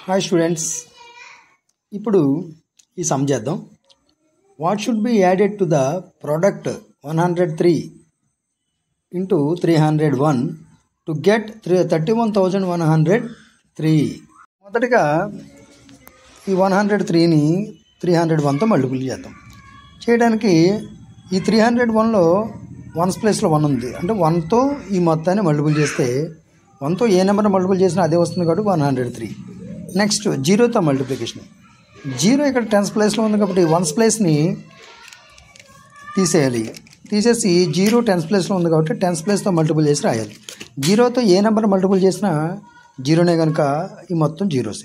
Hi students, ఇప్పుడు ఈ some చేద్దాం. What should be added to the product 103 into 301 to get 31,103. మొదటిగా ఈ 103ని 301తో మల్టిపుల్ చేద్దాం. చేయడానికి ఈ 301లో వన్స్ ప్లేస్లో 1 ఉంది, అంటే 1తో ఈ మొత్తాన్ని మల్టిపుల్ చేస్తే 1తో ఏ నెంబర్ మల్టిపుల్ చేసినా అదే వస్తుంది కాబట్టి 103. Next 0తో multiplication. 0 ఇక్కడ 10th ప్లేస్లో ఉంది కాబట్టి 1th ప్లేస్ని తీసేయాలి. తీసేసి 0 10th ప్లేస్లో ఉంది కాబట్టి 10th ప్లేస్తో మల్టిపుల్ చేసి రాయాలి. 0తో ఏ నెంబర్ మల్టిపుల్ చేసినా 0నే కనుక ఈ మొత్తం 0s.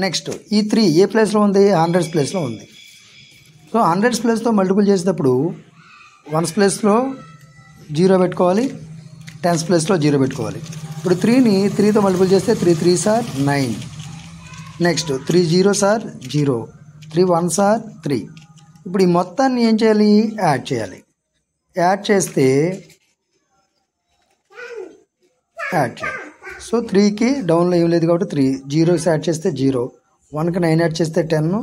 నెక్స్ట్ ఈ 3 ఏ ప్లేస్లో ఉంది? 100th ప్లేస్లో ఉంది. సో 100th ప్లేస్తో మల్టిపుల్ చేసేటప్పుడు 1th ప్లేస్లో 0 పెట్టుకోవాలి, 10th ప్లేస్లో 0 పెట్టుకోవాలి. ఇప్పుడు 3ని 3తో మల్టిపుల్ చేస్తే 3 3s are 9. Next 3 0s are 0, 3 1s are 3. ఇప్పుడు ఈ మొత్తాన్ని ఏం చేయాలి? యాడ్ చేయాలి. యాడ్ చేస్తే సో 3కి డౌన్లో ఏం లేదు కాబట్టి 3, 0కి యాడ్ చేస్తే 0, 1కి 9 యాడ్ చేస్తే 10.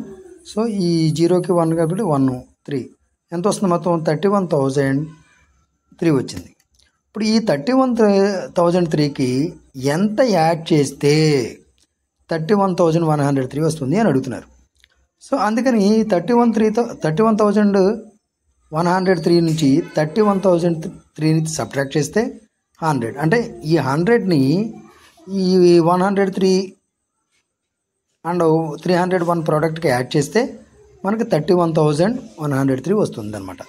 సో ఈ 0కి 1 కాబట్టి 1 3 ఎంత వస్తుంది? మొత్తం 31,003 వచ్చింది. ఇప్పుడు ఈ 31,003కి ఎంత యాడ్ చేస్తే 31,103 వస్తుంది అని అడుగుతున్నారు. సో అందుకని 31,103 నుంచి 31,003ని సబ్ట్రాక్ట్ చేస్తే 100, అంటే ఈ 100ని ఈ 103 అండ్ 301 ప్రోడక్ట్కి యాడ్ చేస్తే మనకి 31,103 వస్తుంది అన్నమాట.